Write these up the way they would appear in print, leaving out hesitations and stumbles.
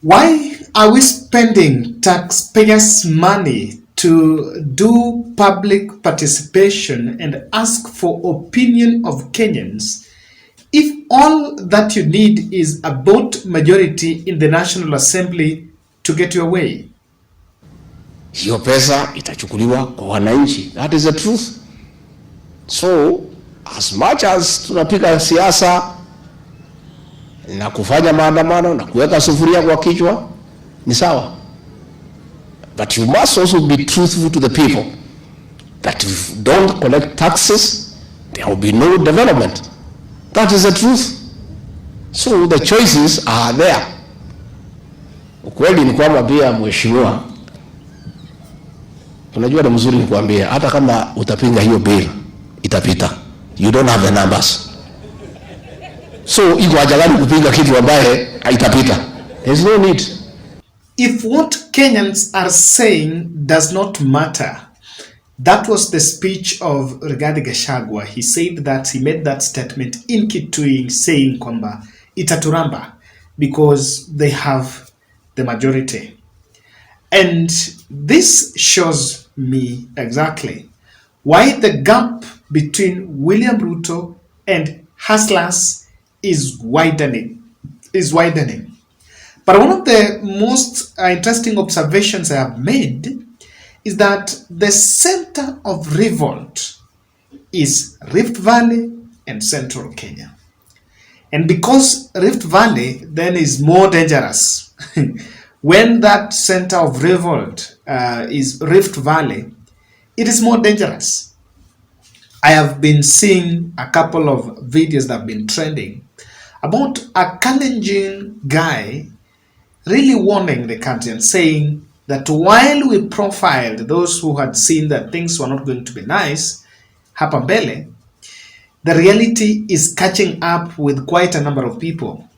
Why are we spending taxpayers' money to do public participation and ask for opinion of Kenyans if all that you need is a vote majority in the National Assembly to get your way? Hiyo pesa itachukuliwa kwa wananchi. That is the truth. So as much as tunapiga siasa na kufanya maandamano na kuweka sufuria kwa kichwa ni sawa, but you must also be truthful to the people that if you don't collect taxes there will be no development. That is the truth. So the choices are there. Ukweli ni kwamba pia mheshimiwa, unajua ni mzuri nikwambia, hata kama utapinga hiyo bill itapita. You don't have the numbers. So iko haja gani kupinga kitu ambaye haitapita? There's no need. If what Kenyans are saying does not matter, that was the speech of Rigathi Gachagua. He said that he made that statement in Kitui saying kwamba itaturamba because they have the majority. And this shows me exactly why the gap between William Ruto and hustlers is widening. But one of the most interesting observations I have made is that the center of revolt is Rift Valley and Central Kenya. And because Rift Valley then is more dangerous, when that center of revolt is Rift Valley, it is more dangerous. I have been seeing a couple of videos that have been trending about a Kalenjin guy really warning the country and saying that while we profiled those who had seen that things were not going to be nice hapa mbele, the reality is catching up with quite a number of people.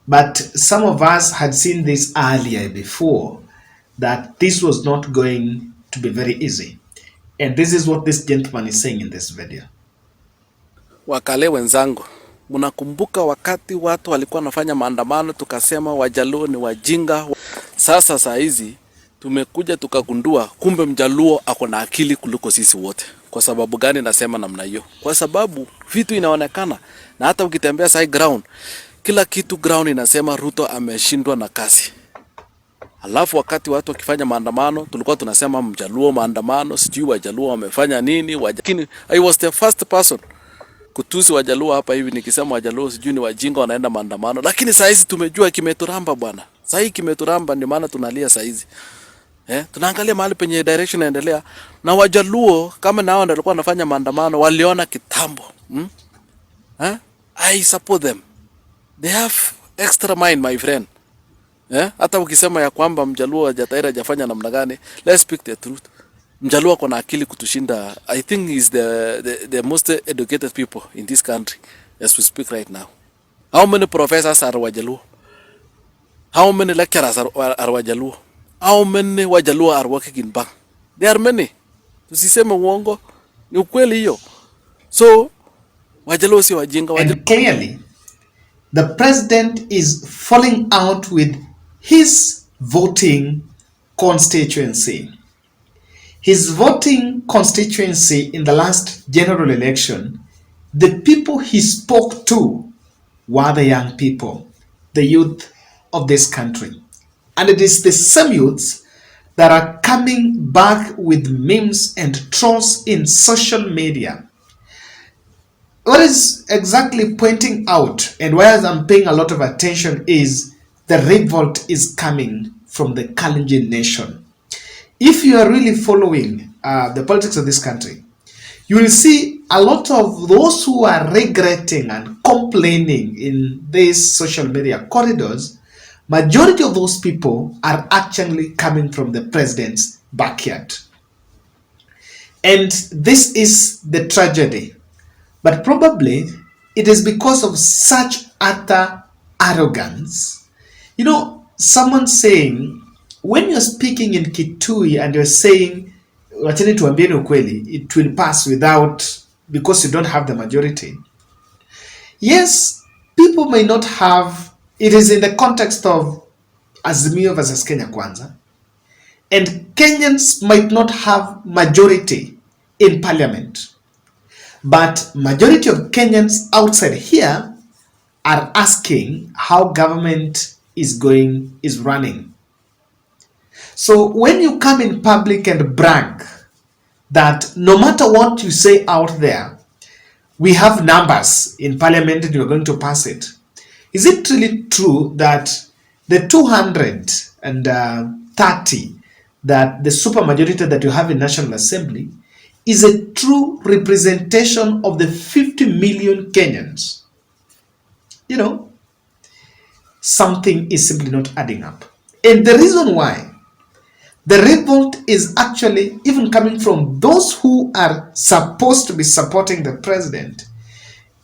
But some of us had seen this earlier before, that this was not going to be very easy. And this is what this gentleman is saying in this video. Wakale wenzangu, mnakumbuka wakati watu walikuwa wanafanya maandamano tukasema Wajaluo ni wajinga? Sasa saa hizi tumekuja tukagundua kumbe Mjaluo ako na akili kuliko sisi wote. Kwa sababu gani nasema namna hiyo? Kwa sababu vitu inaonekana, na hata ukitembea side ground, kila kitu ground inasema Ruto ameshindwa na kasi. Alafu wakati watu wakifanya maandamano tulikuwa tunasema Mjaluo maandamano, sijui Wajaluo wamefanya nini. Lakini I was the first person kutusi Wajaluo hapa hivi nikisema Wajaluo sijui ni wajinga wanaenda maandamano. Lakini saa hizi tumejua kimeturamba bwana. Saa hii kimeturamba, ndio maana tunalia saa hizi. Tunaangalia mahali penye direction inaendelea, na Wajaluo kama nao ndio walikuwa wanafanya maandamano waliona kitambo. I support them. They have extra mind, my friend. Hata ukisema ya kwamba Mjaluo hajataira hajafanya namna gani, let's speak the truth. Mjaluo ako na akili kutushinda. I think he's the most educated people in this country as we speak right now. How many professors are Wajaluo? How many lecturers are Wajaluo? How many Wajaluo are working in bank? There are many. Tusiseme uongo, ni ukweli hiyo. So Wajaluo si wajinga. And clearly the president is falling out with his voting constituency. His voting constituency in the last general election, the people he spoke to were the young people, the youth of this country. And it is the same youths that are coming back with memes and trolls in social media. What is exactly pointing out, and why I'm paying a lot of attention, is the revolt is coming from the Kalenjin Nation. If you are really following the politics of this country, you will see a lot of those who are regretting and complaining in these social media corridors. Majority of those people are actually coming from the president's backyard. And this is the tragedy. But probably it is because of such utter arrogance. You know, someone saying, when you're speaking in Kitui and you're saying, wacheni tuambieni ukweli, it will pass because you don't have the majority. Yes, people may not have, it is in the context of Azimio versus Kenya Kwanza, and Kenyans might not have majority in parliament, but majority of Kenyans outside here are asking how government is running. So when you come in public and brag that no matter what you say out there, we have numbers in parliament and you're going to pass it, is it really true that the 230 that the supermajority that you have in National Assembly is a true representation of the 50 million Kenyans? You know, something is simply not adding up. And the reason why the revolt is actually even coming from those who are supposed to be supporting the president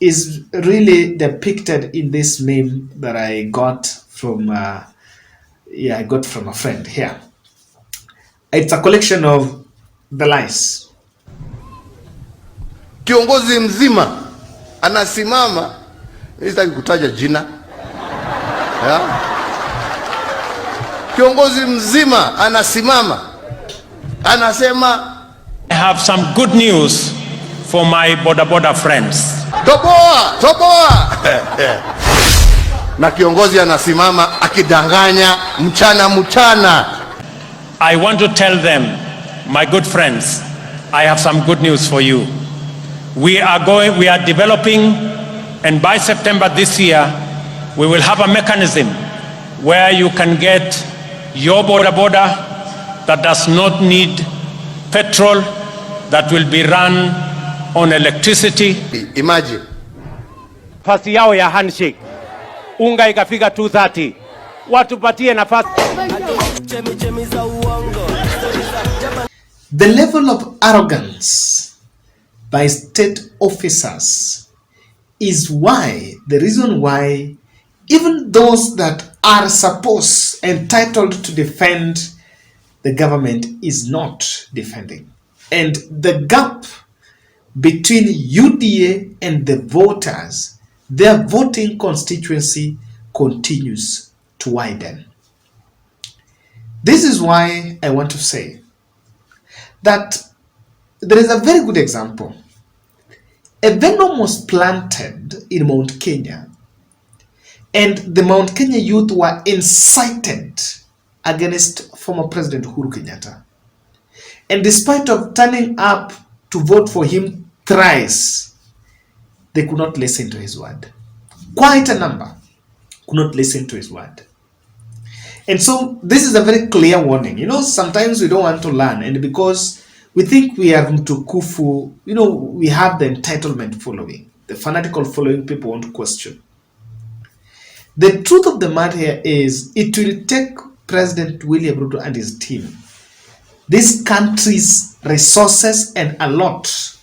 is really depicted in this meme that I got from a friend here. It's a collection of the lies. Kiongozi mzima anasimama, sitaki kutaja jina ya? Kiongozi mzima anasimama anasema, I have some good news for my boda friends. Toboa na kiongozi anasimama akidanganya mchana. I want to tell them, my good friends, I have some good news for you. We are developing, and by September this year, we will have a mechanism where you can get your boda that does not need petrol, that will be run on electricity. Imagine nafasi yao ya handshake, unga ikafika 230, watupatie nafasi. The level of arrogance by state officers is the reason why even those that are entitled to defend the government is not defending. And the gap between UDA and the voters, their voting constituency continues to widen. This is why I want to say that there is a very good example. A venom was planted in Mount Kenya, and the Mount Kenya youth were incited against former President Uhuru Kenyatta. And despite of turning up to vote for him thrice, they could not listen to his word. Quite a number could not listen to his word. And so this is a very clear warning. You know, sometimes we don't want to learn, and because we think we are mtukufu, you know, we have the entitlement following, the fanatical following people won't question. The truth of the matter here is it will take President William Ruto and his team this country's resources and a lot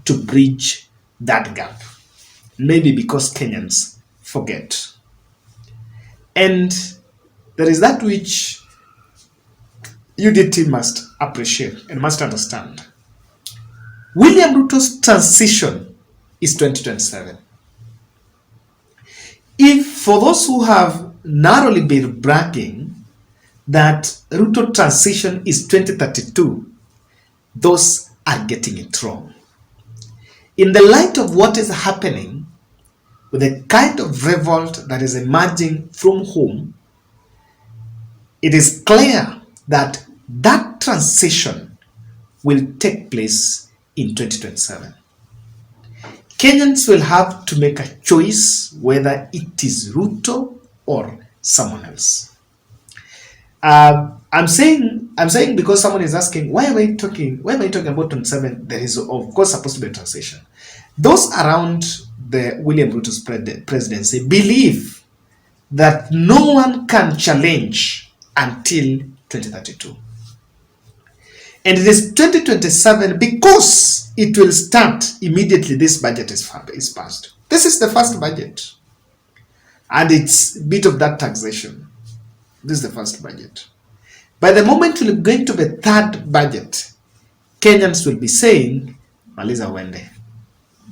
to bridge that gap. Maybe because Kenyans forget. And there is that which UDT must appreciate and must understand. William Ruto's transition is 2027. If for those who have narrowly been bragging that Ruto transition is 2032, those are getting it wrong. In the light of what is happening, with the kind of revolt that is emerging from home, it is clear that that transition will take place in 2027. Kenyans will have to make a choice whether it is Ruto or someone else. I'm saying because someone is asking, why am I talking about 27? There is of course supposed to be a transition. Those around the William Ruto's presidency believe that no one can challenge until 2032. And it is 2027 because it will start immediately this budget is passed. This is the first budget. And it's a bit of that taxation. This is the first budget. By the moment we're going to the third budget, Kenyans will be saying, Maliza Wende.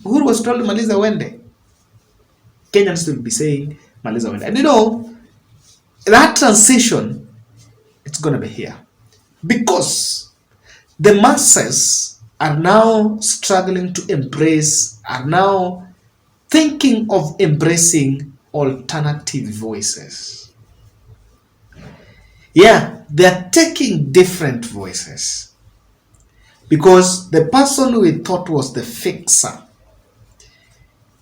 Uhuru was told Maliza Wende. Kenyans will be saying, Maliza Wende. And you know, that transition, it's going to be here. Because the masses are now struggling to embrace, are now thinking of embracing alternative voices. Yeah, they're taking different voices. Because the person who we thought was the fixer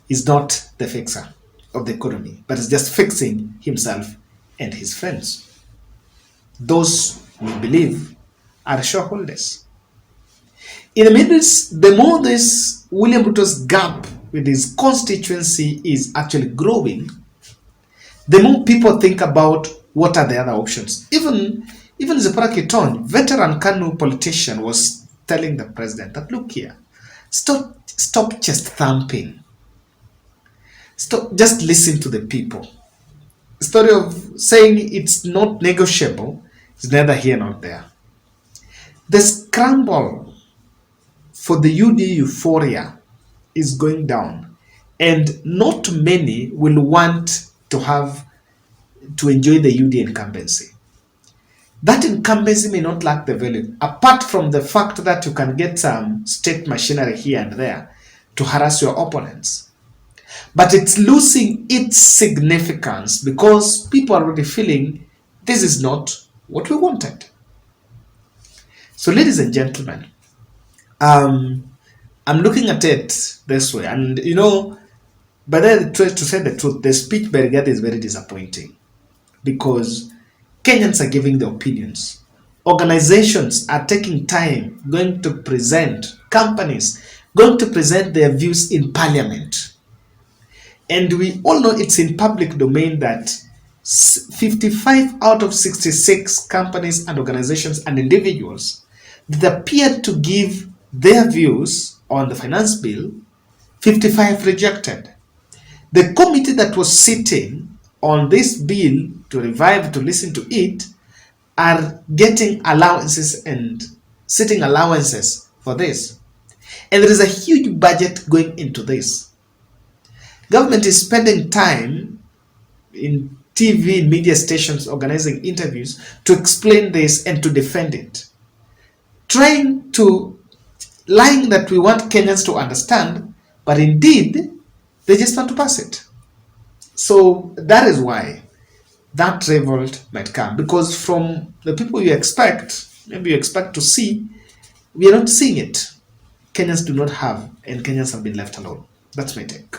is not the fixer of the economy, but is just fixing himself and his friends. Those we believe are shareholders. In the midst, the more this William Ruto's gap with his constituency is actually growing, the more people think about what are the other options. Even Zipporah Kiton, veteran KANU politician, was telling the president that, look here, stop chest thumping. Stop, just listen to the people. The story of saying it's not negotiable is neither here nor there. The scramble for the UD euphoria is going down, and not many will want to enjoy the UD incumbency. That incumbency may not lack the value, apart from the fact that you can get some state machinery here and there to harass your opponents. But it's losing its significance because people are already feeling this is not what we wanted. So, ladies and gentlemen, I'm looking at it this way, and but then to say the truth, the speech by Rigathi is very disappointing because Kenyans are giving their opinions. Organizations are taking time going to present, companies going to present their views in parliament. And we all know it's in public domain that 55 out of 66 companies and organizations and individuals that appeared to give their views on the finance bill, 55 rejected. The committee that was sitting on this bill to listen to it, are getting allowances and sitting allowances for this. And there is a huge budget going into this. Government is spending time in TV media stations organizing interviews to explain this and to defend it. Lying that we want Kenyans to understand, but indeed, they just want to pass it. So that is why that revolt might come. Because from the people you expect, maybe you expect to see, we are not seeing it. Kenyans do not have, and Kenyans have been left alone. That's my take.